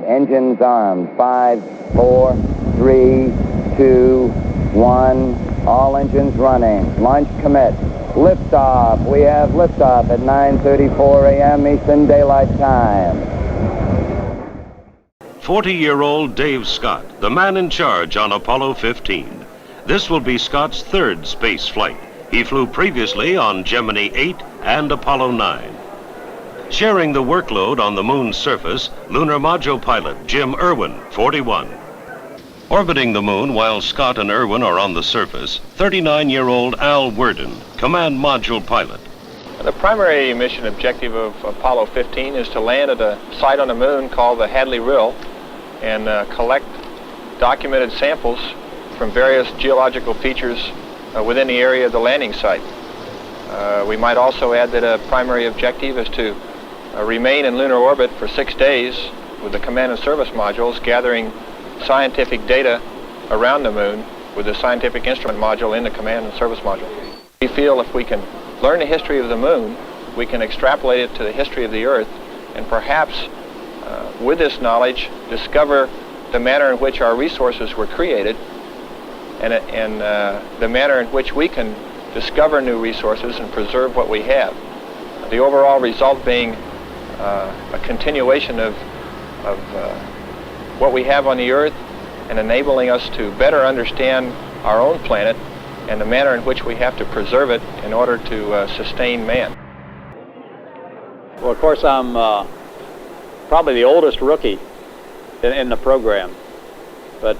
Engines armed. 5, 4, 3, 2, 1. All engines running. Launch commit. Liftoff. We have liftoff at 9:34 a.m. Eastern Daylight Time. 40-year-old Dave Scott, the man in charge on Apollo 15. This will be Scott's third space flight. He flew previously on Gemini 8 and Apollo 9. Sharing the workload on the moon's surface, lunar module pilot Jim Irwin, 41. Orbiting the moon while Scott and Irwin are on the surface, 39-year-old Al Worden, command module pilot. The primary mission objective of Apollo 15 is to land at a site on the moon called the Hadley Rill and collect documented samples from various geological features within the area of the landing site. We might also add that a primary objective is to remain in lunar orbit for 6 days with the command and service modules, gathering scientific data around the moon with the scientific instrument module in the command and service module. We feel if we can learn the history of the moon, we can extrapolate it to the history of the Earth, and perhaps with this knowledge discover the manner in which our resources were created and the manner in which we can discover new resources and preserve what we have. The overall result being a continuation of what we have on the Earth and enabling us to better understand our own planet and the manner in which we have to preserve it in order to sustain man. Well, of course, I'm probably the oldest rookie in the program, but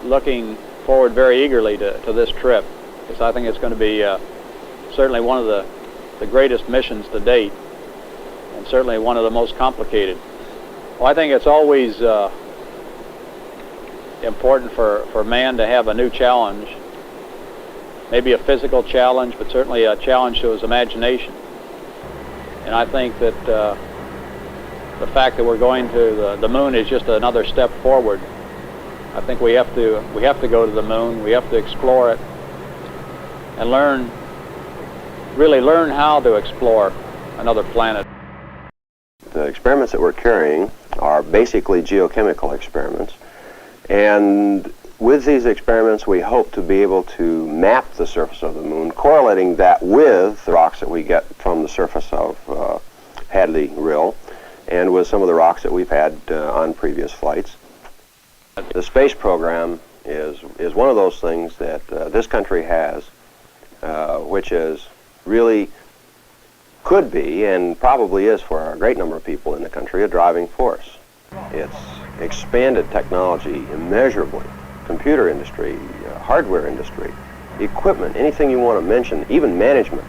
looking forward very eagerly to this trip, because I think it's going to be certainly one of the greatest missions to date, and certainly one of the most complicated. Well, I think it's always important for man to have a new challenge, maybe a physical challenge, but certainly a challenge to his imagination. And I think that the fact that we're going to the moon is just another step forward. I think we have to go to the moon. We have to explore it and really learn how to explore another planet. The experiments that we're carrying are basically geochemical experiments, and with these experiments we hope to be able to map the surface of the moon, correlating that with the rocks that we get from the surface of Hadley Rill and with some of the rocks that we've had on previous flights. The space program is one of those things that this country has, which is really could be and probably is for a great number of people in the country a driving force. It's expanded technology immeasurably. Computer industry, hardware industry, equipment, anything you want to mention, even management,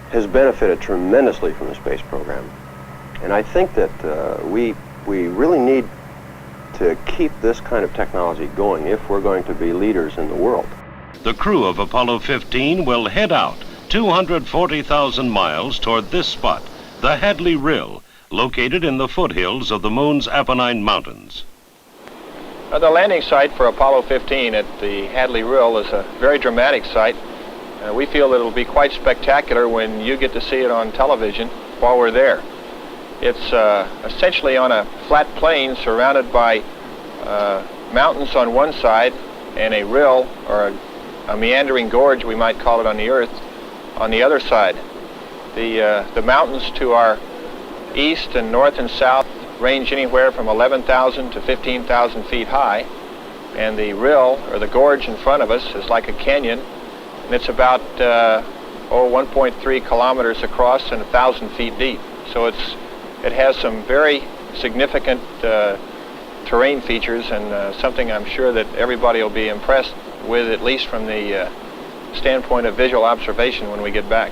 has benefited tremendously from the space program. And I think that we really need to keep this kind of technology going if we're going to be leaders in the world. The crew of Apollo 15 will head out 240,000 miles toward this spot, the Hadley Rill, located in the foothills of the moon's Apennine Mountains. The landing site for Apollo 15 at the Hadley Rill is a very dramatic site. We feel that it'll be quite spectacular when you get to see it on television while we're there. It's essentially on a flat plain surrounded by mountains on one side and a rill, or a meandering gorge we might call it on the Earth, on the other side. The mountains to our east and north and south range anywhere from 11,000 to 15,000 feet high, and the rill, or the gorge in front of us, is like a canyon, and it's about 1.3 kilometers across and 1,000 feet deep. So it has some very significant terrain features, and something I'm sure that everybody will be impressed with, at least from the standpoint of visual observation when we get back.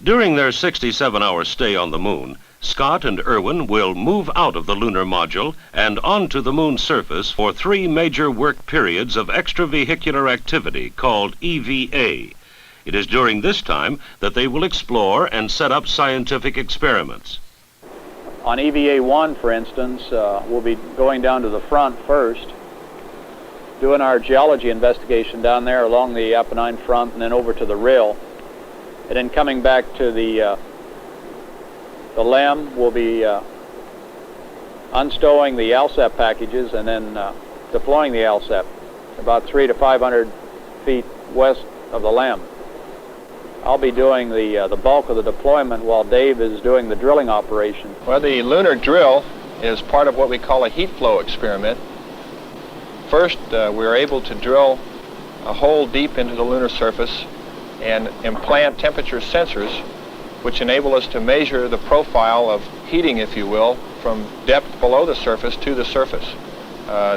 During their 67-hour stay on the moon, Scott and Irwin will move out of the lunar module and onto the moon's surface for 3 major work periods of extravehicular activity called EVA. It is during this time that they will explore and set up scientific experiments. On EVA 1, for instance, we'll be going down to the front first, doing our geology investigation down there along the Apennine front, and then over to the Rill. And then coming back to the LEM, we'll be unstowing the LSEP packages and then deploying the LSEP about 300 to 500 feet west of the LEM. I'll be doing the bulk of the deployment while Dave is doing the drilling operation. Well, the lunar drill is part of what we call a heat flow experiment. First, we were able to drill a hole deep into the lunar surface and implant temperature sensors which enable us to measure the profile of heating, if you will, from depth below the surface to the surface.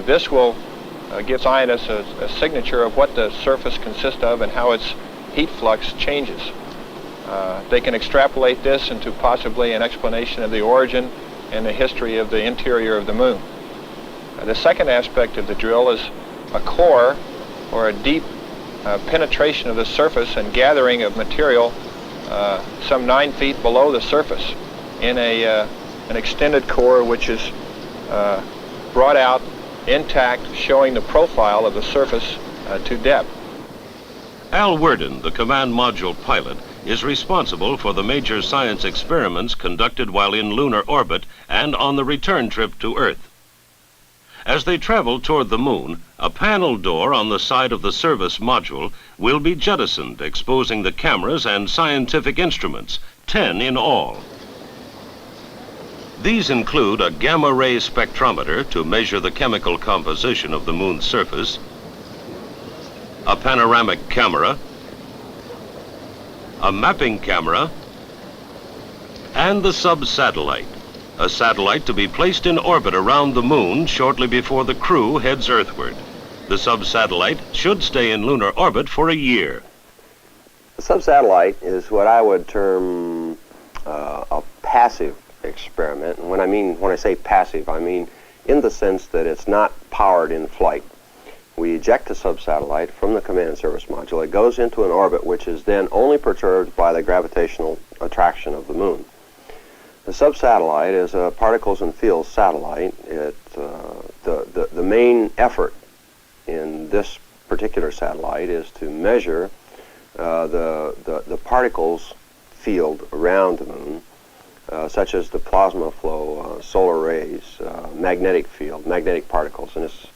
This will give scientists a signature of what the surface consists of and how its heat flux changes. They can extrapolate this into possibly an explanation of the origin and the history of the interior of the moon. The second aspect of the drill is a core, or a deep penetration of the surface and gathering of material some 9 feet below the surface in an extended core which is brought out intact, showing the profile of the surface to depth. Al Worden, the command module pilot, is responsible for the major science experiments conducted while in lunar orbit and on the return trip to Earth. As they travel toward the moon, a panel door on the side of the service module will be jettisoned, exposing the cameras and scientific instruments, 10 in all. These include a gamma-ray spectrometer to measure the chemical composition of the moon's surface, a panoramic camera, a mapping camera, and the sub-satellite, a satellite to be placed in orbit around the moon shortly before the crew heads earthward. The sub-satellite should stay in lunar orbit for a year. The sub-satellite is what I would term a passive experiment. And when I say passive, I mean in the sense that it's not powered in flight. We eject the sub-satellite from the command and service module. It goes into an orbit which is then only perturbed by the gravitational attraction of the moon. The sub-satellite is a particles and fields satellite. The main effort in this particular satellite is to measure the particles field around the moon, such as the plasma flow, solar rays, magnetic field, magnetic particles, and this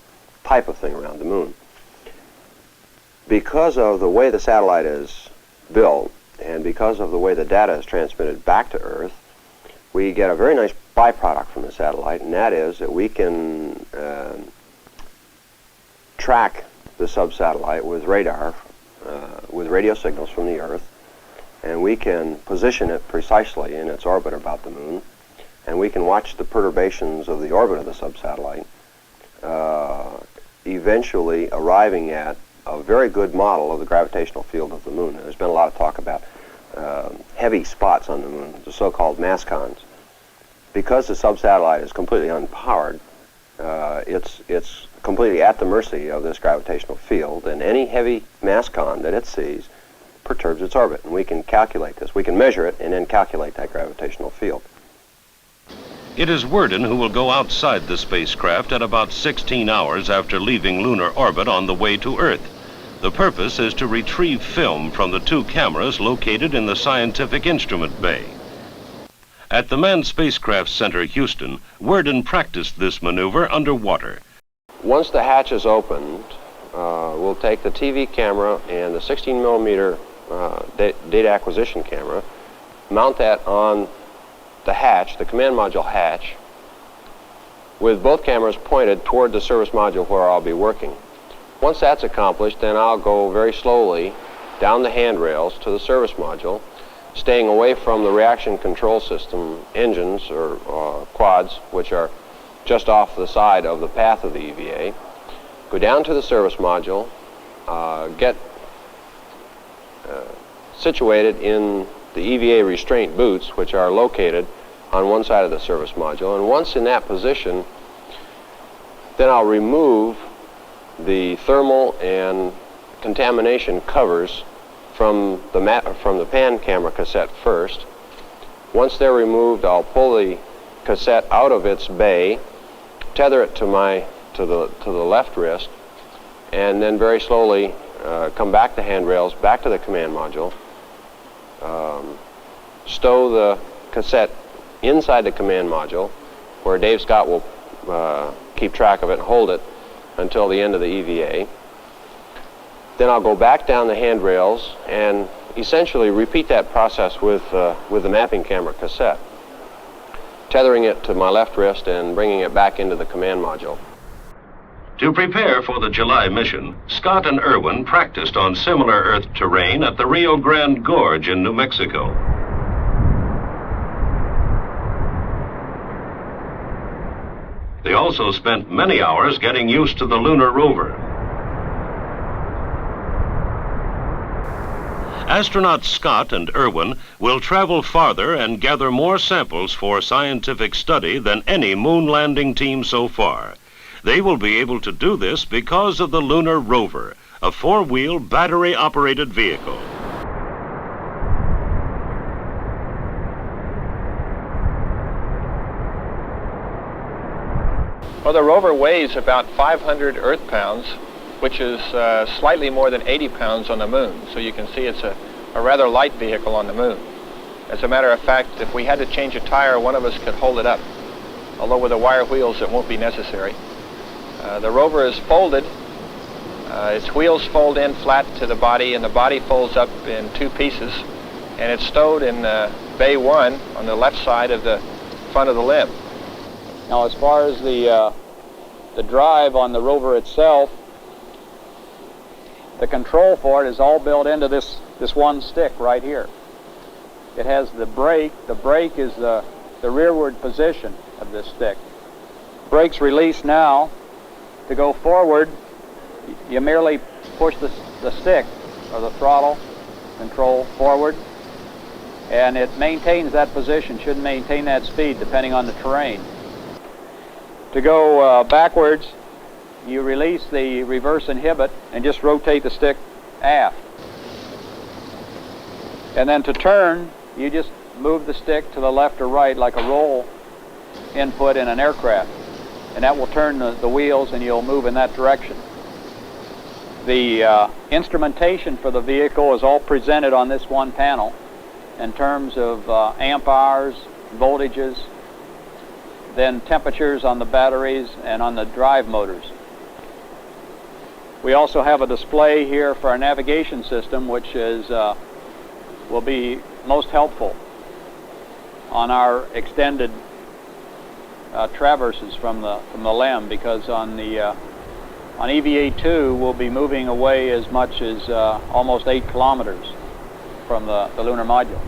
type of thing around the moon. Because of the way the satellite is built and because of the way the data is transmitted back to Earth, we get a very nice byproduct from the satellite, and that is that we can track the sub-satellite with radar, with radio signals from the Earth, and we can position it precisely in its orbit about the moon, and we can watch the perturbations of the orbit of the sub-satellite, eventually arriving at a very good model of the gravitational field of the moon. There's been a lot of talk about heavy spots on the moon, the so-called mascons. Because the sub-satellite is completely unpowered, it's completely at the mercy of this gravitational field, and any heavy mascon that it sees perturbs its orbit. And we can calculate this. We can measure it and then calculate that gravitational field. It is Worden who will go outside the spacecraft at about 16 hours after leaving lunar orbit on the way to Earth. The purpose is to retrieve film from the 2 cameras located in the Scientific Instrument Bay. At the Manned Spacecraft Center, Houston, Worden practiced this maneuver underwater. Once the hatch is opened, we'll take the TV camera and the 16 millimeter data acquisition camera, mount that on the hatch, the command module hatch, with both cameras pointed toward the service module where I'll be working. Once that's accomplished, then I'll go very slowly down the handrails to the service module, staying away from the reaction control system engines or quads, which are just off the side of the path of the EVA. Go down to the service module, get situated in the EVA restraint boots, which are located on one side of the service module. And once in that position, then I'll remove the thermal and contamination covers from the pan camera cassette first. Once they're removed, I'll pull the cassette out of its bay, tether it to the left wrist, and then very slowly come back the handrails, back to the command module, stow the cassette inside the command module, where Dave Scott will keep track of it and hold it until the end of the EVA. Then I'll go back down the handrails and essentially repeat that process with the mapping camera cassette, tethering it to my left wrist and bringing it back into the command module. To prepare for the July mission, Scott and Irwin practiced on similar Earth terrain at the Rio Grande Gorge in New Mexico. They also spent many hours getting used to the Lunar Rover. Astronauts Scott and Irwin will travel farther and gather more samples for scientific study than any moon landing team so far. They will be able to do this because of the Lunar Rover, a four-wheel battery-operated vehicle. Well, the rover weighs about 500 Earth pounds, which is slightly more than 80 pounds on the moon. So you can see it's a rather light vehicle on the moon. As a matter of fact, if we had to change a tire, one of us could hold it up. Although with the wire wheels, it won't be necessary. The rover is folded. Its wheels fold in flat to the body, and the body folds up in two pieces. And it's stowed in Bay 1 on the left side of the front of the limb. Now, as far as the drive on the rover itself, the control for it is all built into this one stick right here. It has the brake. The brake is the rearward position of this stick. Brake's released now. To go forward, you merely push the stick or the throttle control forward, and it maintains that position, should maintain that speed depending on the terrain. To go backwards, you release the reverse inhibit and just rotate the stick aft. And then to turn, you just move the stick to the left or right like a roll input in an aircraft. And that will turn the wheels and you'll move in that direction. The instrumentation for the vehicle is all presented on this one panel in terms of amp hours, voltages, then temperatures on the batteries and on the drive motors. We also have a display here for our navigation system, which is will be most helpful on our extended traverses from the LEM, because on EVA 2 we'll be moving away as much as almost 8 kilometers from the lunar module.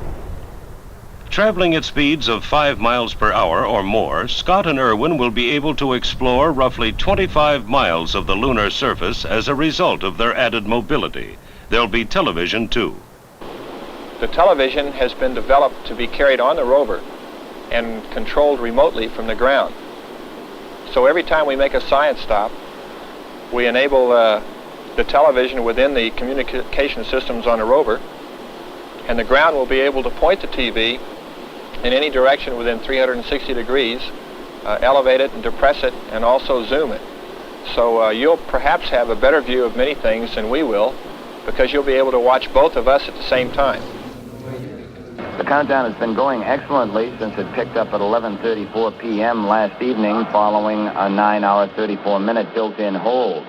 Traveling at speeds of 5 miles per hour or more, Scott and Irwin will be able to explore roughly 25 miles of the lunar surface as a result of their added mobility. There'll be television too. The television has been developed to be carried on the rover and controlled remotely from the ground. So every time we make a science stop, we enable the television within the communication systems on the rover, and the ground will be able to point the TV in any direction within 360 degrees, elevate it and depress it, and also zoom it. So you'll perhaps have a better view of many things than we will, because you'll be able to watch both of us at the same time. The countdown has been going excellently since it picked up at 11:34 p.m. last evening, following a 9-hour, 34-minute built-in hold.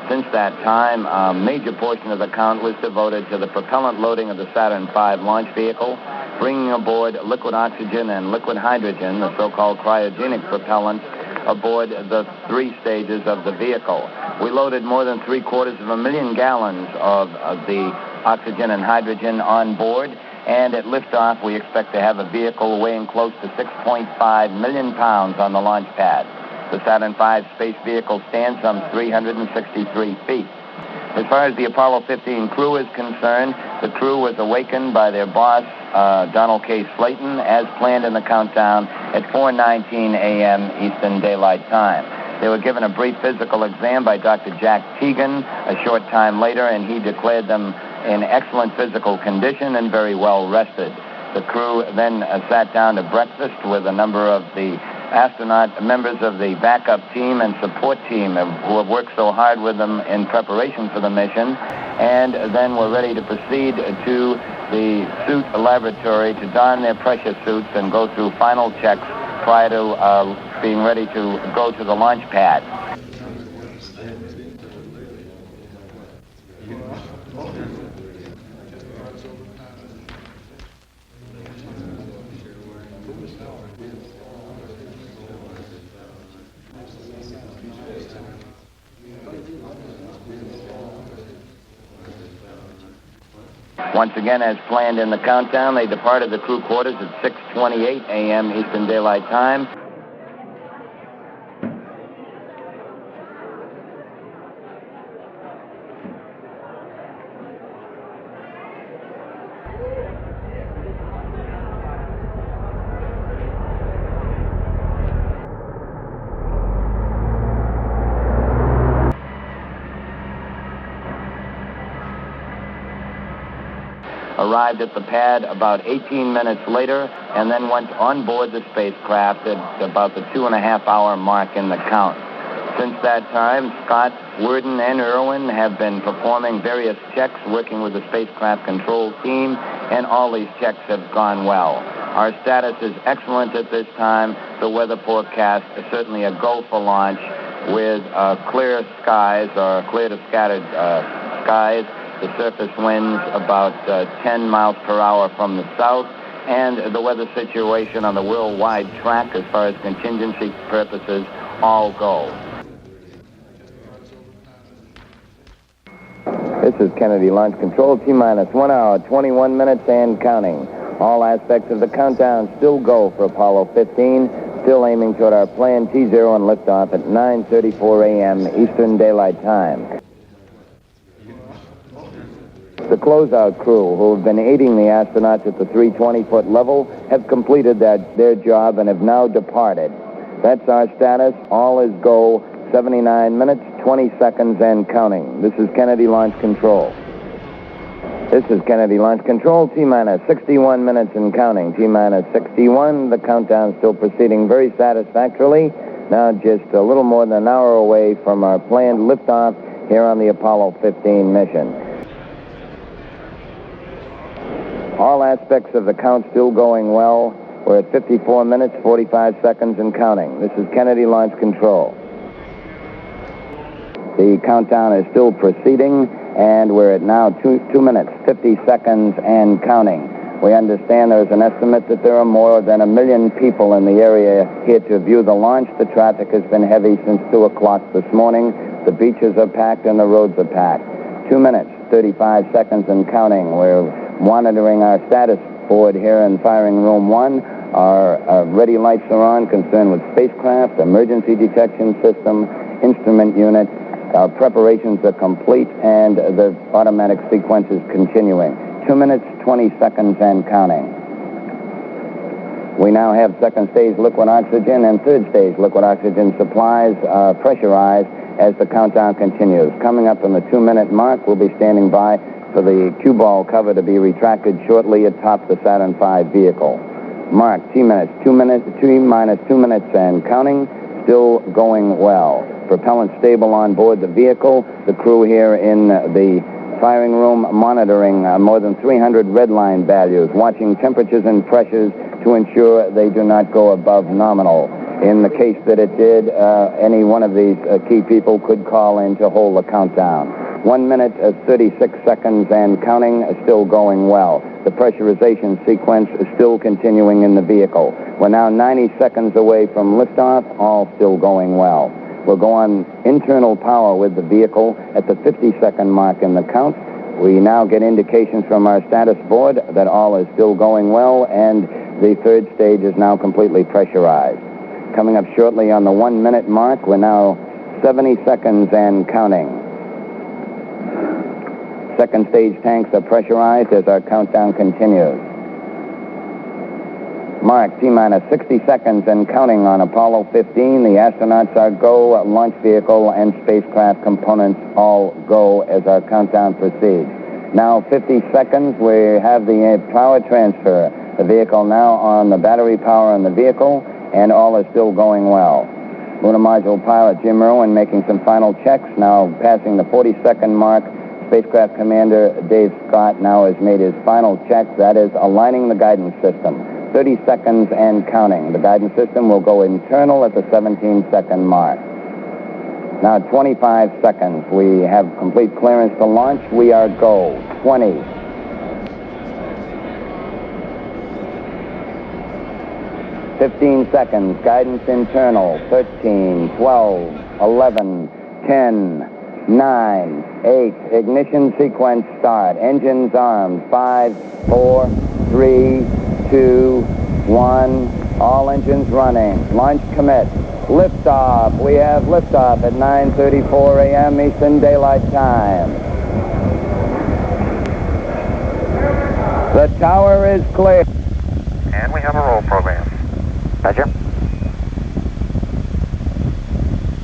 Since that time, a major portion of the count was devoted to the propellant loading of the Saturn V launch vehicle, bringing aboard liquid oxygen and liquid hydrogen, the so-called cryogenic propellant, aboard the 3 stages of the vehicle. We loaded more than 750,000 gallons of the oxygen and hydrogen on board, and at liftoff we expect to have a vehicle weighing close to 6.5 million pounds on the launch pad. The Saturn V space vehicle stands some 363 feet. As far as the Apollo 15 crew is concerned, the crew was awakened by their boss, Donald K. Slayton, as planned in the countdown at 4:19 a.m. Eastern Daylight Time. They were given a brief physical exam by Dr. Jack Teagan a short time later, and he declared them in excellent physical condition and very well rested. The crew then sat down to breakfast with a number of the members of the backup team and support team who have worked so hard with them in preparation for the mission, and then were ready to proceed to the suit laboratory to don their pressure suits and go through final checks prior to being ready to go to the launch pad. Once again, as planned in the countdown, they departed the crew quarters at 6:28 a.m. Eastern Daylight Time. Arrived at the pad about 18 minutes later, and then went on board the spacecraft at about the 2.5-hour mark in the count. Since that time, Scott, Worden, and Irwin have been performing various checks, working with the spacecraft control team, and all these checks have gone well. Our status is excellent at this time. The weather forecast is certainly a go for launch with clear skies, or clear to scattered skies. The surface winds about 10 miles per hour from the south, and the weather situation on the worldwide track as far as contingency purposes all go. This is Kennedy Launch Control, T-minus 1 hour, 21 minutes and counting. All aspects of the countdown still go for Apollo 15, still aiming toward our planned T0 and liftoff at 9:34 a.m. Eastern Daylight Time. The closeout crew, who have been aiding the astronauts at the 320-foot level, have completed their job and have now departed. That's our status. All is go, 79 minutes, 20 seconds and counting. This is Kennedy Launch Control. This is Kennedy Launch Control, T-minus 61 minutes and counting. T-minus 61, the countdown still proceeding very satisfactorily. Now just a little more than an hour away from our planned liftoff here on the Apollo 15 mission. All aspects of the count still going well. We're at 54 minutes, 45 seconds and counting. This is Kennedy Launch Control. The countdown is still proceeding, and we're at now 2 minutes, 50 seconds and counting. We understand there's an estimate that there are more than 1 million people in the area here to view the launch. The traffic has been heavy since 2 o'clock this morning. The beaches are packed and the roads are packed. 2 minutes, 35 seconds and counting. We're monitoring our status board here in firing room 1. Our ready lights are on, concerned with spacecraft, emergency detection system, instrument unit. Our preparations are complete, and the automatic sequence is continuing. 2 minutes, 20 seconds and counting. We now have second stage liquid oxygen and third stage liquid oxygen supplies pressurized as the countdown continues. Coming up on the 2-minute mark, we'll be standing by for the cue ball cover to be retracted shortly atop the Saturn V vehicle. Mark, T-minus 2 minutes, T-minus 2 minutes and counting, still going well. Propellant stable on board the vehicle. The crew here in the firing room monitoring more than 300 red line values, watching temperatures and pressures to ensure they do not go above nominal. In the case that it did, any one of these key people could call in to hold the countdown. 1 minute, 36 seconds and counting, still going well. The pressurization sequence is still continuing in the vehicle. We're now 90 seconds away from liftoff, all still going well. We'll go on internal power with the vehicle at the 50-second mark in the count. We now get indications from our status board that all is still going well, and the third stage is now completely pressurized. Coming up shortly on the 1 minute mark, we're now 70 seconds and counting. Second stage tanks are pressurized as our countdown continues. Mark, T-minus 60 seconds and counting on Apollo 15. The astronauts are go, launch vehicle and spacecraft components all go as our countdown proceeds. Now 50 seconds, we have the power transfer. The vehicle now on the battery power on the vehicle, and all is still going well. Lunar Module pilot Jim Irwin making some final checks, now passing the 40-second mark. Spacecraft Commander Dave Scott now has made his final check, that is aligning the guidance system. 30 seconds and counting. The guidance system will go internal at the 17-second mark. Now 25 seconds. We have complete clearance to launch. We are go. 20. 15 seconds. Guidance internal. 13, 12, 11, 10, 9, 8. Ignition sequence start. Engines armed. 5, 4, 3, 2, 1. All engines running. Launch commit. Liftoff. We have liftoff at 9:34 a.m. Eastern Daylight Time. The tower is clear. And we have a roll program. Roger.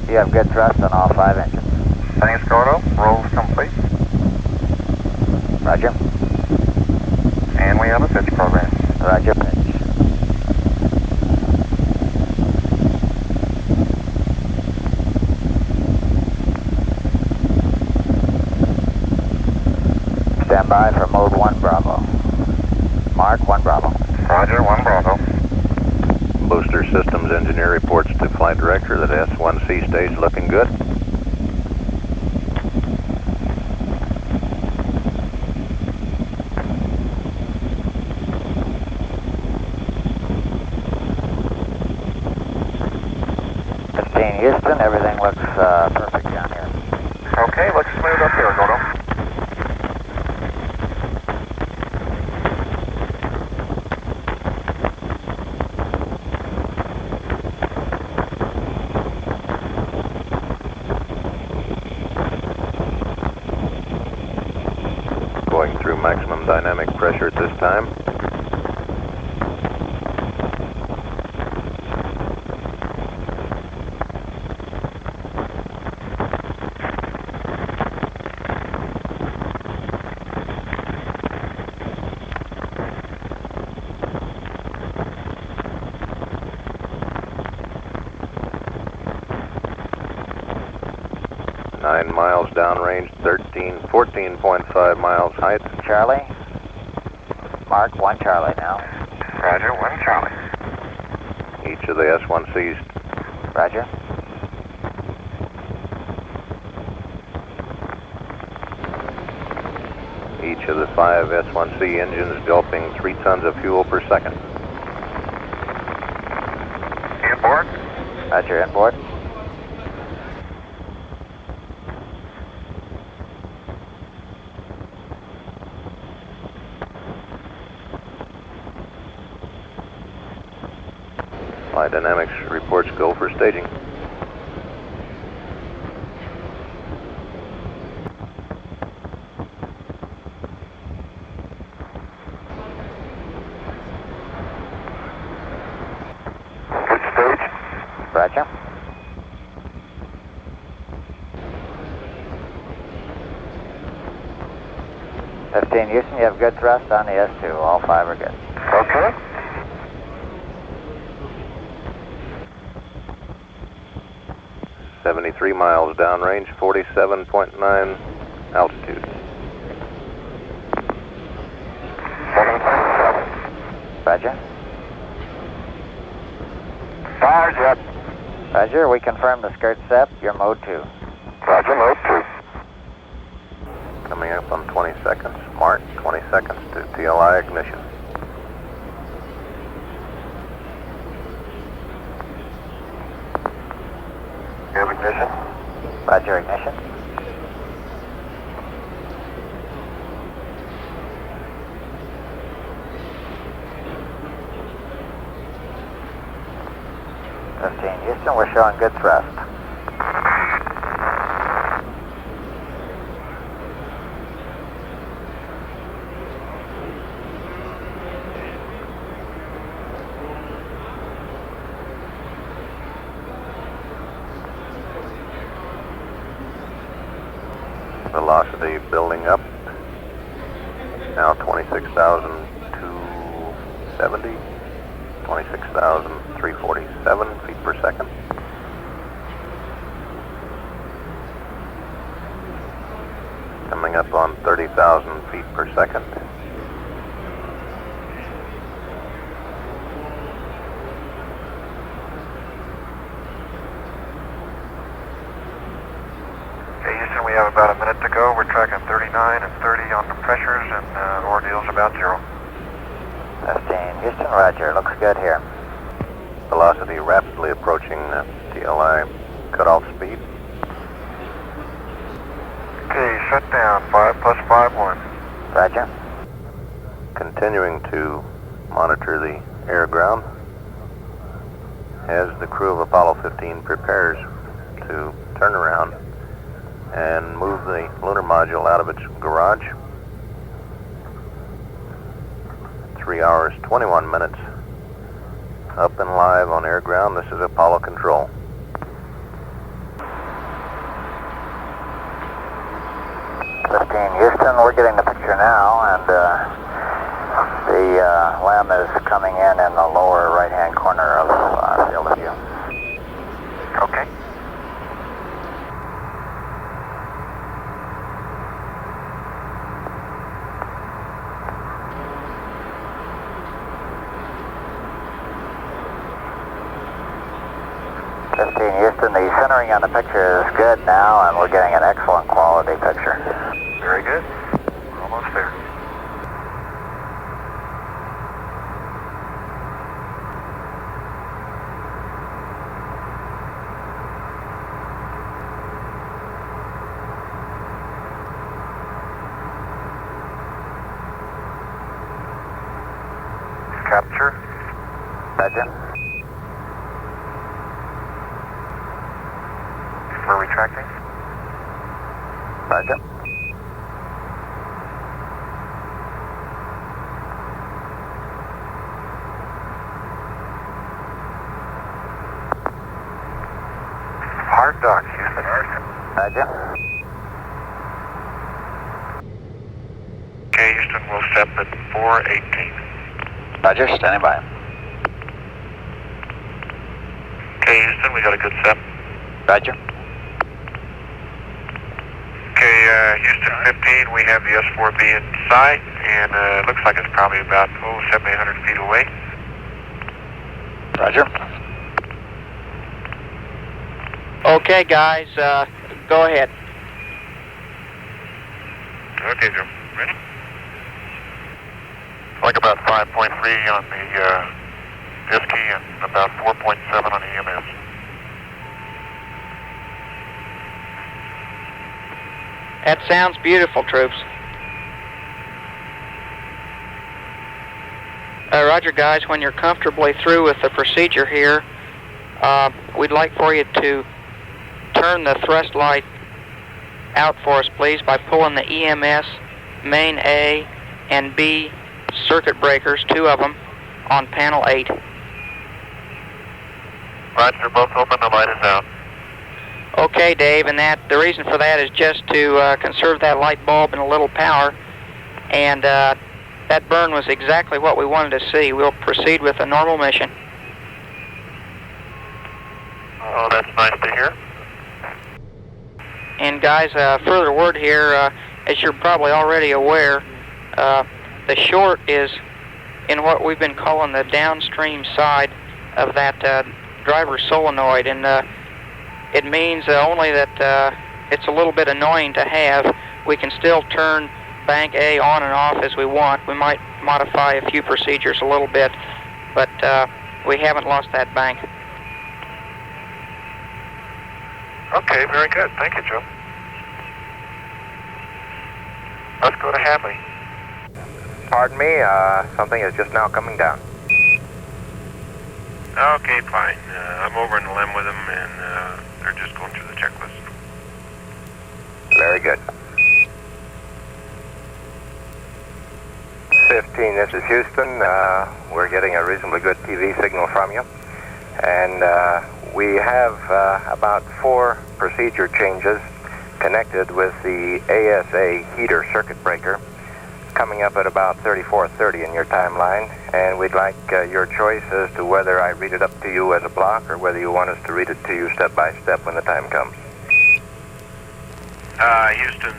You have good thrust on all 5 engines. Thanks, Gordo. Roll's complete. Roger. And we have a pitch program. Roger, pitch. Stand by for mode 1 Bravo. Mark 1 Bravo. Roger, 1 Bravo. Booster Systems engineer reports to flight director that S1C stage looking good. Houston, everything looks perfect down here. Okay, looks smooth up here, Gordo. Going through maximum dynamic pressure at this time. Miles downrange, 14.5 miles height. Charlie. Mark 1 Charlie now. Roger, 1 Charlie. Each of the S1Cs. Roger. Each of the 5 S1C engines gulping 3 tons of fuel per second. Inboard. Roger, inboard. Flight dynamics reports go for staging. Good stage. Roger. Houston, you have good thrust on the S2. All 5 are good. Okay. .3 miles downrange, 47.9 altitude. 17. Roger. Fires yet. Roger, we confirm the skirt SEP. You're mode 2. Roger, mode 2. Coming up on 20 seconds. Mark 20 seconds to TLI ignition. You have ignition? Roger, ignition. Houston, we're showing good thrust. Velocity building up. Now 26,270, 26,347 feet per second. Coming up on 30,000 feet per second. have about a minute to go. We're tracking 39 and 30 on the pressures, and the ordeal's about 0. 15, Houston, roger. Looks good here. Velocity rapidly approaching TLI cutoff speed. Okay, shut down. 5 plus 5, 1. Roger. Continuing to monitor the air-ground as the crew of Apollo 15 prepares to turn around and move the lunar module out of its garage. 3 hours, 21 minutes. Up and live on air-ground. This is Apollo Control. Houston, we're getting the picture now, and the LEM is coming in the lower right-hand corner of our field of view. Okay. Houston, the centering on the picture is good now, and we're getting an excellent quality picture. Very good. We're almost there. Capture. Roger. We're retracting. Roger. Hard dock, Houston. Roger. Okay, Houston, we'll step at 418. Roger, standing by. Okay, Houston, we got a good step. Roger. Okay, Houston 15, we have the S4B in sight, and it looks like it's probably about 700-800 feet away. Roger. Okay, guys, go ahead. Okay, Joe. Ready? Like about 5.3 on the disk key and about 4.7 on the EMS. That sounds beautiful, troops. Roger, guys, when you're comfortably through with the procedure here, we'd like for you to turn the thrust light out for us, please, by pulling the EMS main A and B circuit breakers, 2 of them, on panel 8. Right, they're both open, the light is out. Okay, Dave, and the reason for that is just to conserve that light bulb and a little power, and that burn was exactly what we wanted to see. We'll proceed with a normal mission. Oh, that's nice to hear. And guys, further word here, as you're probably already aware, the short is in what we've been calling the downstream side of that driver solenoid, and it means only that it's a little bit annoying to have. We can still turn bank A on and off as we want. We might modify a few procedures a little bit, but we haven't lost that bank. Okay, very good. Thank you, Joe. Let's go to Hadley. Pardon me, something is just now coming down. Okay, fine. I'm over in the LEM with them, and they're just going through the checklist. Very good. 15, this is Houston. We're getting a reasonably good TV signal from you. And we have about 4 procedure changes connected with the ASA heater circuit breaker coming up at about 3430 in your timeline. And we'd like your choice as to whether I read it up to you as a block or whether you want us to read it to you step by step when the time comes. Houston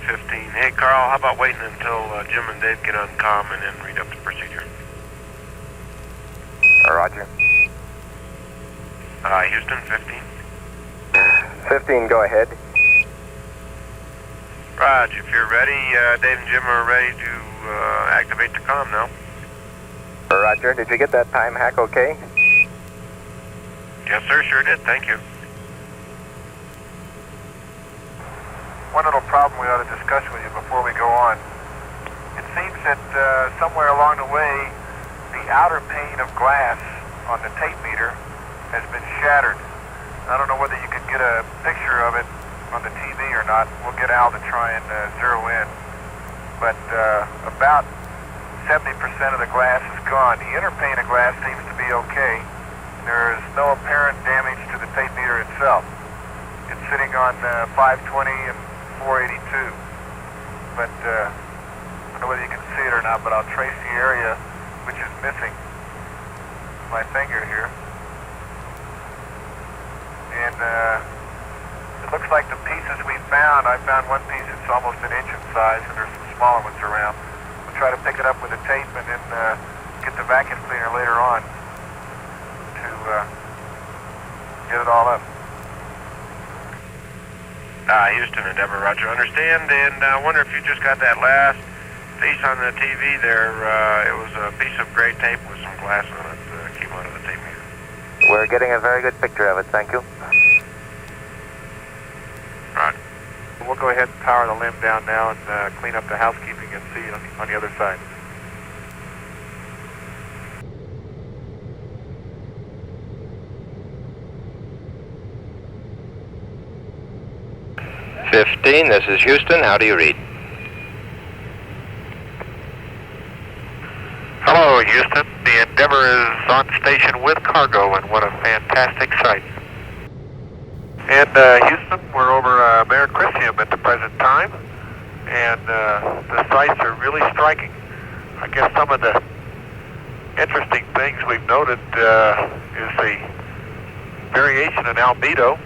15. Hey, Carl, how about waiting until Jim and Dave get on comm and then read up the procedure? Roger. Houston 15. 15, go ahead. Raj, if you're ready, Dave and Jim are ready to activate the comm now. Roger. Did you get that time hack okay? Yes, sir, sure did. Thank you. One little problem we ought to discuss with you before we go on. It seems that somewhere along the way, the outer pane of glass on the tape meter has been shattered. I don't know whether you could get a picture of it on the TV or not. We'll get Al to try and zero in. But about 70% of the glass is gone. The inner pane of glass seems to be okay. There is no apparent damage to the tape meter itself. It's sitting on 520 and 482. But I don't know whether you can see it or not, but I'll trace the area which is missing. My finger here. And it looks like the pieces we found, I found one piece that's almost an inch in size, and there's some smaller ones around. We'll try to pick it up with a tape and then get the vacuum cleaner later on to get it all up. Houston, Endeavor, Roger, understand, and I wonder if you just got that last piece on the TV there. It was a piece of gray tape with some glass on it that came out of the tape meter. We're getting a very good picture of it, thank you. Right. We'll go ahead and power the limb down now and clean up the housekeeping and see on the other side. This is Houston. How do you read? Hello, Houston. The Endeavor is on station with cargo, and what a fantastic sight. And Houston, we're over Mare Crisium at the present time, and the sights are really striking. I guess some of the interesting things we've noted is the variation in albedo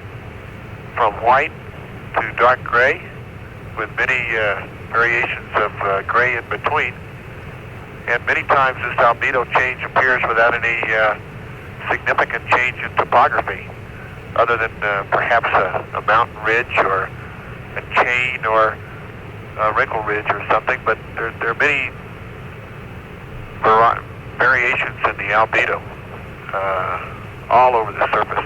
from white to dark gray, with many variations of gray in between. And many times this albedo change appears without any significant change in topography, other than perhaps a mountain ridge or a chain or a wrinkle ridge or something, but there are many variations in the albedo all over the surface.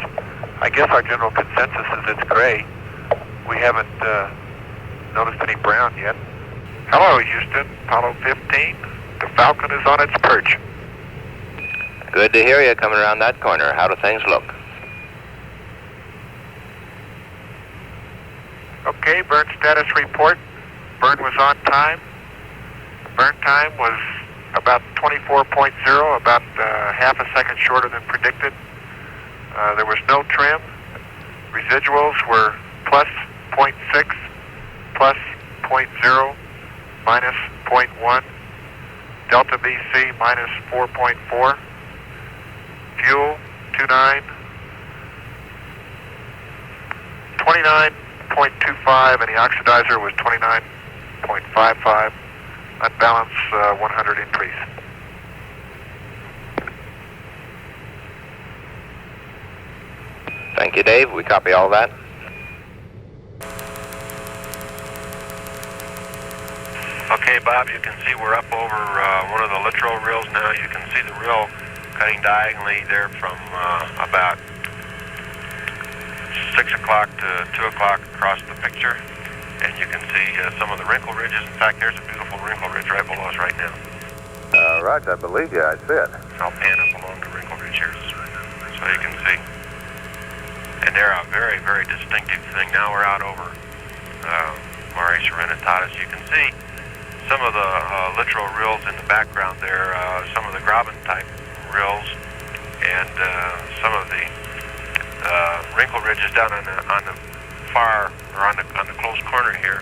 I guess our general consensus is it's gray. We haven't noticed any brown yet. Hello, Houston. Apollo 15. The Falcon is on its perch. Good to hear you coming around that corner. How do things look? Okay, burn status report. Burn was on time. Burn time was about 24.0, about half a second shorter than predicted. There was no trim. Residuals were plus 0.6, plus 0.0, minus 0.1, delta BC minus 4.4, fuel 29.25, and the oxidizer was 29.55, unbalance 100 increase. Thank you, Dave. We copy all that. Okay, Bob, you can see we're up over one of the littoral rills now. You can see the rill cutting diagonally there from about 6 o'clock to 2 o'clock across the picture. And you can see some of the wrinkle ridges. In fact, there's a beautiful wrinkle ridge right below us right now. Roger, I believe you. I see it. I'll pan up along the wrinkle ridge here so you can see. And they're a very, very distinctive thing. Now we're out over Mare Serenitatis. You can see some of the littoral rills in the background there, some of the Graben type rills, and some of the wrinkle ridges down on the far, or on the close corner here.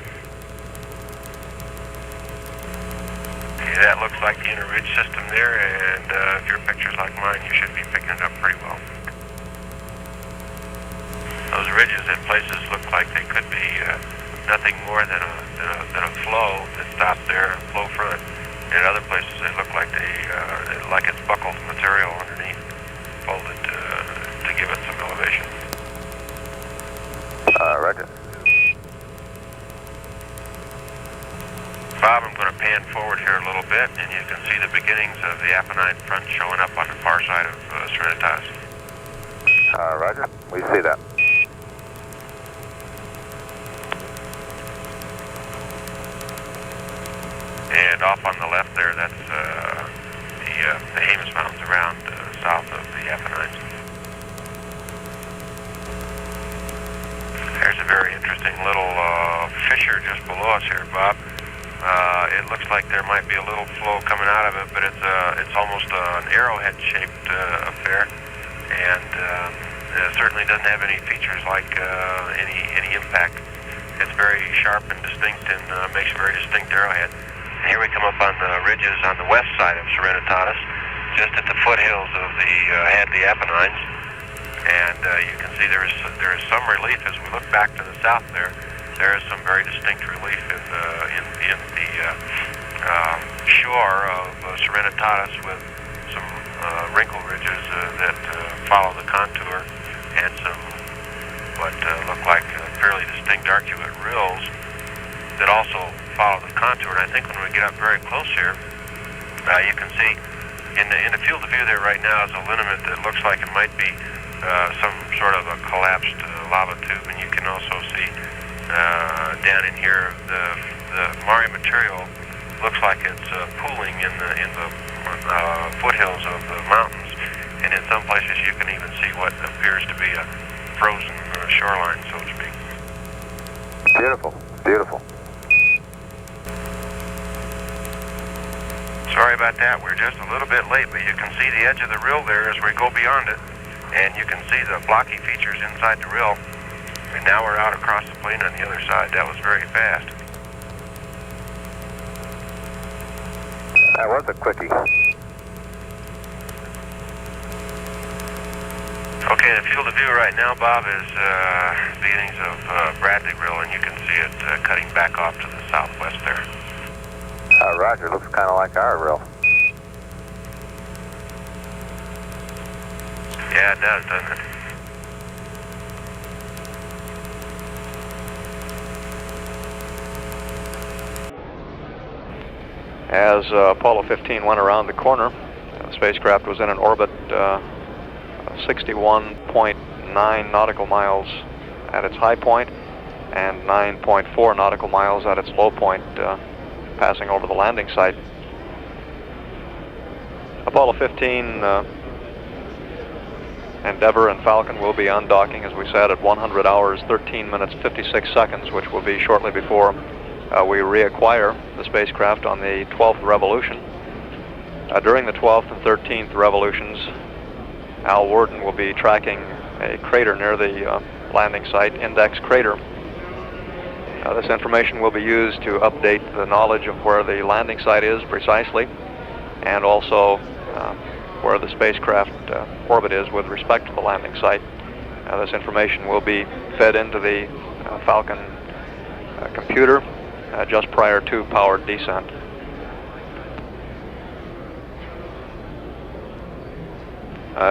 Okay, that looks like the inner ridge system there, and if your picture's like mine, you should be picking it up pretty well. Those ridges in places look like they could be nothing more than a flow that stops there, a flow front. In other places, they look like like it's buckled material underneath, folded to give it some elevation. Roger. Bob, I'm going to pan forward here a little bit, and you can see the beginnings of the Apennine front showing up on the far side of Serenitatis. Roger. We see that. And off on the left there, that's the Hamas Mountains around south of the Apennines. There's a very interesting little fissure just below us here, Bob. It looks like there might be a little flow coming out of it, but it's almost an arrowhead-shaped affair, and it certainly doesn't have any features like any impact. It's very sharp and distinct, and makes a very distinct arrowhead. And here we come up on the ridges on the west side of Serenitatis, just at the foothills of the Hadley Apennines, and you can see there is some relief as we look back to the south there. There is some very distinct relief in the shore of Serenitatis with some wrinkle ridges that follow the contour, and some what look like fairly distinct arcuate rills that also follow the contour. And I think when we get up very close here, you can see in the field of view there right now is a lineament that looks like it might be some sort of a collapsed lava tube, and you can also see down in here the Mare material looks like it's pooling in the foothills of the mountains, and in some places you can even see what appears to be a frozen shoreline, so to speak. Beautiful, beautiful. Sorry about that, we're just a little bit late, but you can see the edge of the rill there as we go beyond it, and you can see the blocky features inside the rill. And now we're out across the plain on the other side. That was very fast. That was a quickie. Okay, the field of view right now, Bob, is beginnings of Bradley Rill, and you can see it cutting back off to the southwest there. Roger, looks kind of like our rill. Yeah, it does, doesn't it? As Apollo 15 went around the corner, the spacecraft was in an orbit 61.9 nautical miles at its high point and 9.4 nautical miles at its low point, passing over the landing site. Apollo 15 Endeavour and Falcon will be undocking, as we said, at 100 hours, 13 minutes, 56 seconds, which will be shortly before we reacquire the spacecraft on the 12th revolution. During the 12th and 13th revolutions, Al Worden will be tracking a crater near the landing site, Index Crater. This information will be used to update the knowledge of where the landing site is precisely, and also where the spacecraft orbit is with respect to the landing site. This information will be fed into the Falcon computer just prior to powered descent.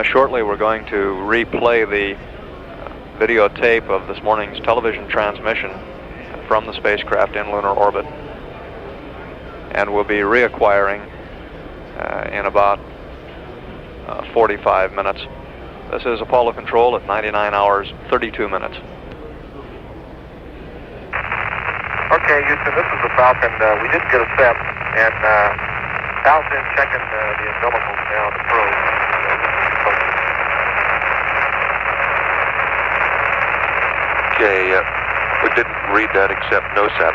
Shortly we're going to replay the videotape of this morning's television transmission from the spacecraft in lunar orbit, and we'll be reacquiring in about 45 minutes. This is Apollo Control at 99 hours, 32 minutes. Okay, Houston, this is the Falcon. We did get a set, and Al's in checking the umbilicals now, the probe. Okay, we didn't read that except NOSAP.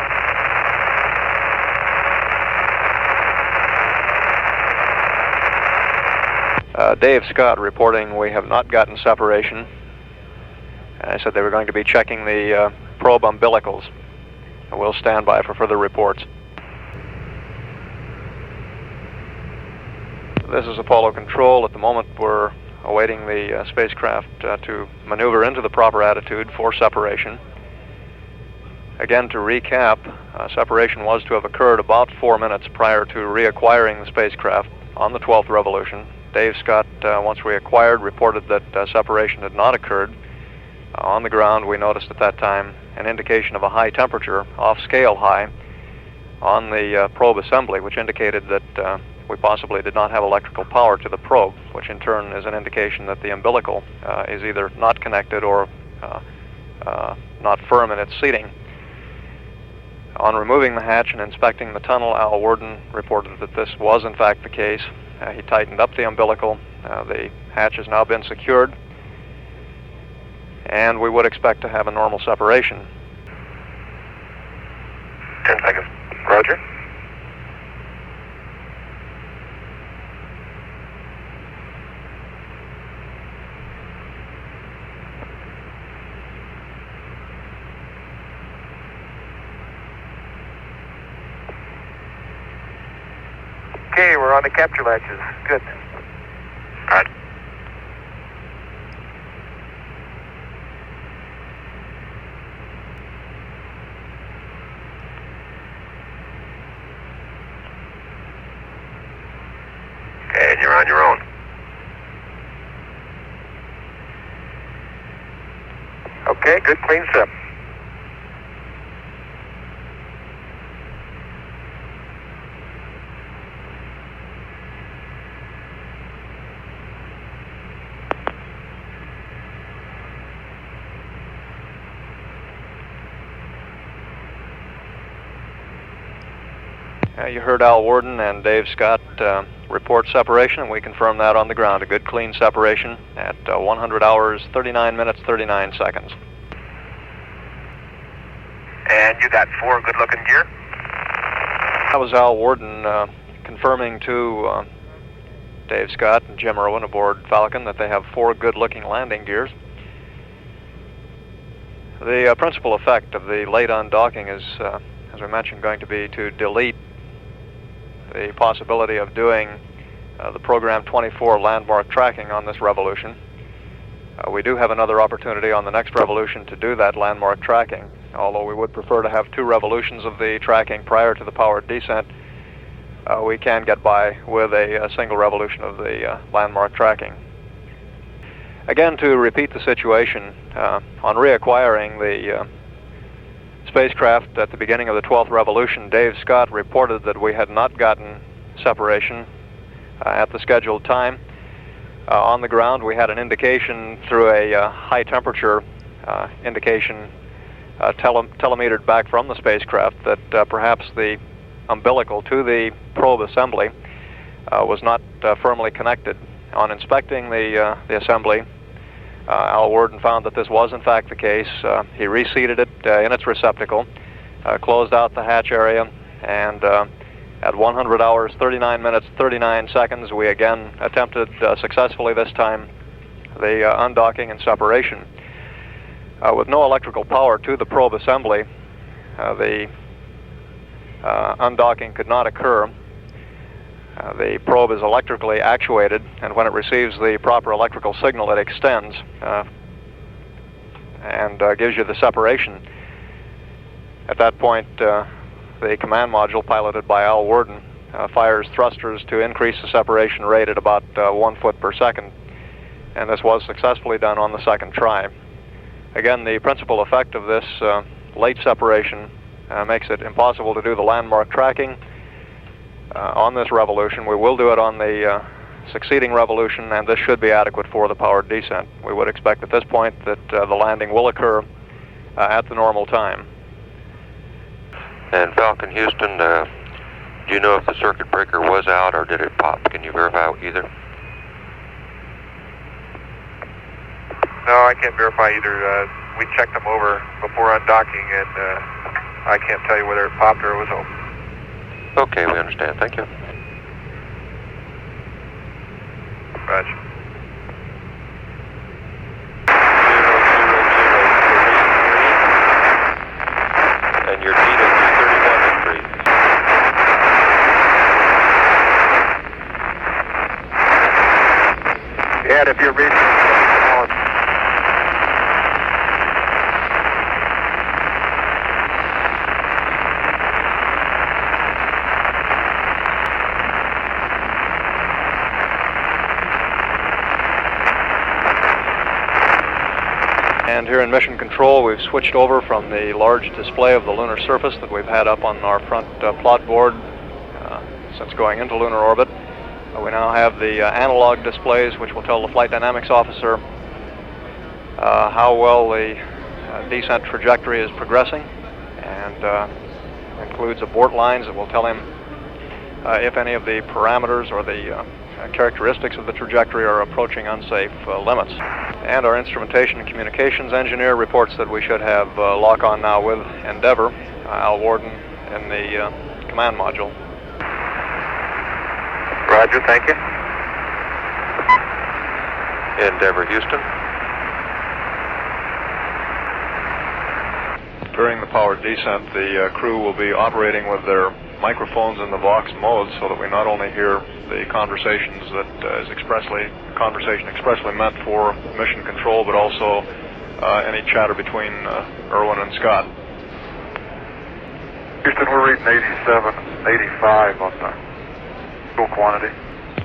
Dave Scott reporting we have not gotten separation. I said they were going to be checking the probe umbilicals. We'll stand by for further reports. This is Apollo Control. At the moment we're awaiting the spacecraft to maneuver into the proper attitude for separation. Again, to recap, separation was to have occurred about 4 minutes prior to reacquiring the spacecraft on the 12th revolution. Dave Scott, once reacquired, reported that separation had not occurred. On the ground, we noticed at that time an indication of a high temperature, off-scale high, on the probe assembly, which indicated that we possibly did not have electrical power to the probe, which in turn is an indication that the umbilical is either not connected or not firm in its seating. On removing the hatch and inspecting the tunnel, Al Worden reported that this was in fact the case. He tightened up the umbilical. The hatch has now been secured, and we would expect to have a normal separation. 10 seconds. Roger. Okay, we're on the capture latches. Good. All right. Okay, and you're on your own. Okay, good, clean step. You heard Al Worden and Dave Scott report separation, and we confirm that on the ground. A good clean separation at 100 hours, 39 minutes, 39 seconds. And you got 4 good-looking gear? That was Al Worden confirming to Dave Scott and Jim Irwin aboard Falcon that they have 4 good-looking landing gears. The principal effect of the late undocking is, as we mentioned, going to be to delete the possibility of doing the Program 24 landmark tracking on this revolution. We do have another opportunity on the next revolution to do that landmark tracking, although we would prefer to have 2 revolutions of the tracking prior to the powered descent. We can get by with a single revolution of the landmark tracking. Again, to repeat the situation, on reacquiring the spacecraft at the beginning of the 12th revolution, Dave Scott reported that we had not gotten separation at the scheduled time. On the ground, we had an indication through a high temperature indication telemetered back from the spacecraft that perhaps the umbilical to the probe assembly was not firmly connected. On inspecting the assembly, Al Worden found that this was in fact the case. He reseated it in its receptacle, closed out the hatch area, and at 100 hours, 39 minutes, 39 seconds, we again attempted successfully this time the undocking and separation. With no electrical power to the probe assembly, the undocking could not occur. The probe is electrically actuated, and when it receives the proper electrical signal, it extends and gives you the separation. At that point, the command module, piloted by Al Worden, fires thrusters to increase the separation rate at about 1 foot per second, and this was successfully done on the second try. Again, the principal effect of this late separation makes it impossible to do the landmark tracking on this revolution. We will do it on the succeeding revolution, and this should be adequate for the powered descent. We would expect at this point that the landing will occur at the normal time. And Falcon Houston, do you know if the circuit breaker was out or did it pop? Can you verify either? No, I can't verify either. We checked them over before undocking, and I can't tell you whether it popped or it was open. Okay, we understand. Thank you. Roger. 00033. And your TITA is 31 degrees. Yeah, if you're reading And here in Mission Control, we've switched over from the large display of the lunar surface that we've had up on our front plot board since going into lunar orbit. We now have the analog displays, which will tell the flight dynamics officer how well the descent trajectory is progressing, and includes abort lines that will tell him if any of the parameters or the characteristics of the trajectory are approaching unsafe limits. And our instrumentation and communications engineer reports that we should have lock-on now with Endeavour, Al Warden, in the command module. Roger, thank you. Endeavour, Houston. During the powered descent, the crew will be operating with their microphones in the Vox mode so that we not only hear the conversations that is expressly meant for mission control, but also any chatter between Irwin and Scott. Houston, we're reading 87, 85 on the fuel quantity.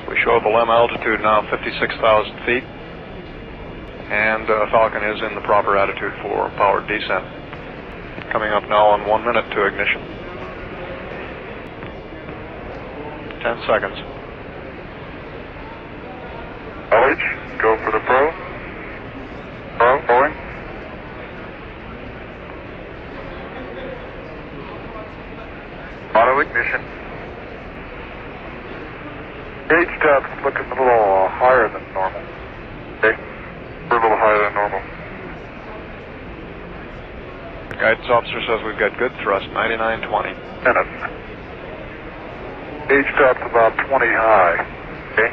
We show the LEM altitude now 56,000 feet, and Falcon is in the proper attitude for powered descent. Coming up now on 1 minute to ignition. 10 seconds. LH, go for the pro. Pro, going. Auto ignition. Gauge depth looking a little higher than normal. Okay, we're a little higher than normal. Guidance officer says we've got good thrust, 9920. Minutes. Gauge depth about 20 high. Okay.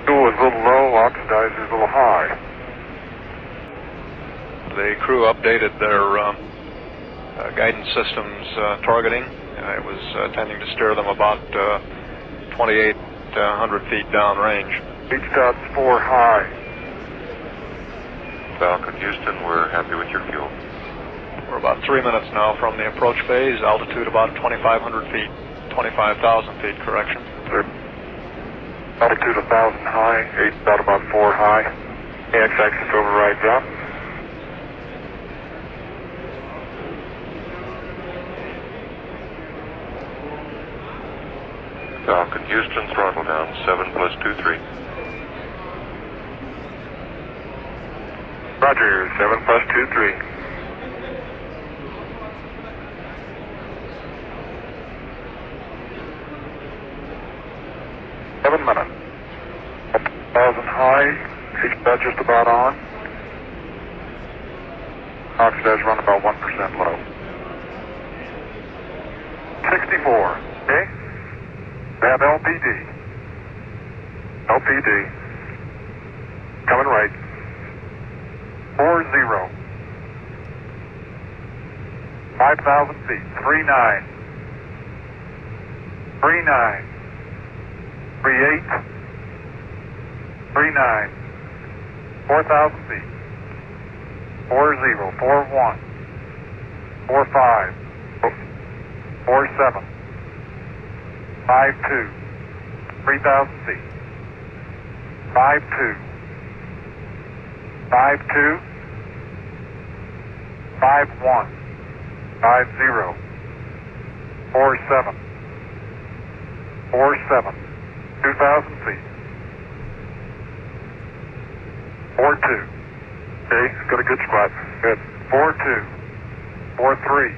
Fuel is a little low, oxidizer is a little high. The crew updated their guidance systems targeting. It was tending to steer them about 2,800 feet downrange. Gauge depth 4 high. Falcon, Houston, we're happy with your fuel. We're about 3 minutes now from the approach phase, altitude about 2,500 feet, 25,000 feet, correction. Altitude 1,000 high, 8 about 4 high. X-axis override drop. Falcon, Houston, throttle down, 7+23. Roger, 7+23. Minutes. 1,000 high, H-bed just about on. Oxidize run about 1% low. 64, okay? We have LPD. LPD. Coming right. 40. 5,000 feet. 39. 39. 38. 39. 4,000 feet. 40. 41. 45. 47. 52. 3,000 feet. 52. 52. 51. 50. 47. 47. 2,000 feet. 42. Okay, got a good spot. Good. 42. 43.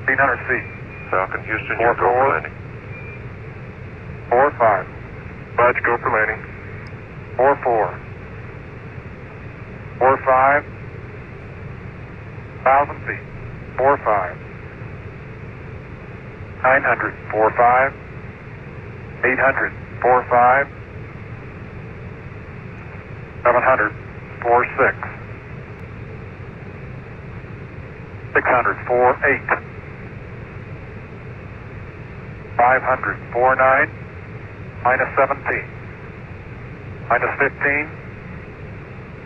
1,500 feet. Falcon, Houston, you're go for landing. 45. Budge, go for landing. 44. 45. 1,000 feet. 45. 900. 45. 800. 45. 700. 46. 600. 48. 500. 49. Minus 17. Minus 15.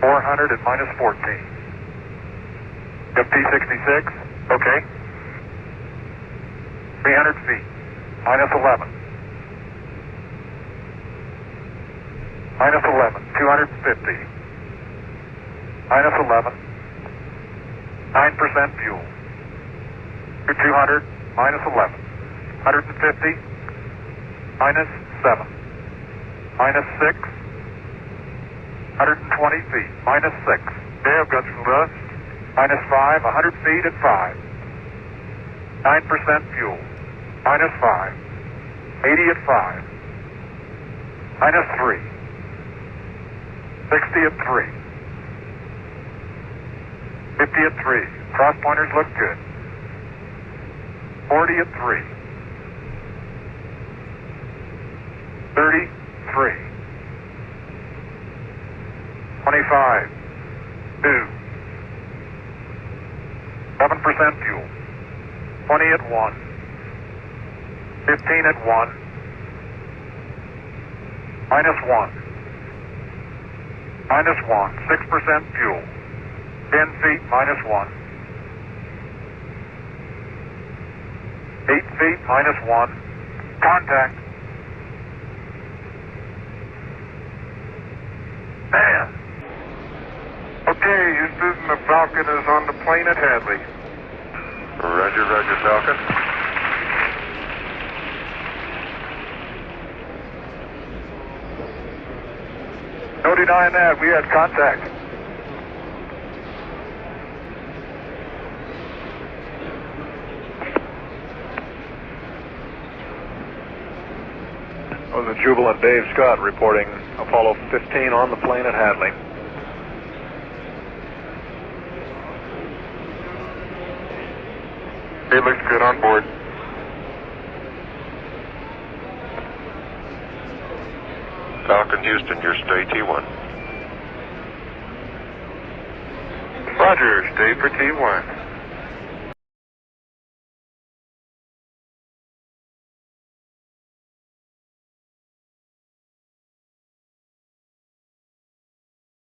400 and minus 14. P66. Okay. 300 feet. Minus 11. Minus 11. 250. minus 11. 9% fuel. 200, minus 11. 150, minus 7. Minus 6. 120 feet, minus 6. Okay, I've got some dust. Minus 5, 100 feet at 5. 9% fuel. Minus 5. 80 at 5. Minus 3. 60 at 3. 50 at 3. Cross pointers look good. 40 at 3. 33. 25. 2. 7% fuel. 20 at 1. 15 at 1. Minus 1. Minus 1. 6% fuel. 10 feet, minus 1. 8 feet, minus 1. Contact. Man. Okay, Houston, the Falcon is on the plane at Hadley. Roger, roger, Falcon. No denying that, we had contact. That was a jubilant Dave Scott reporting Apollo 15 on the plane at Hadley. It looks good on board. Falcon Houston, you're stay T1. Roger, stay for T1.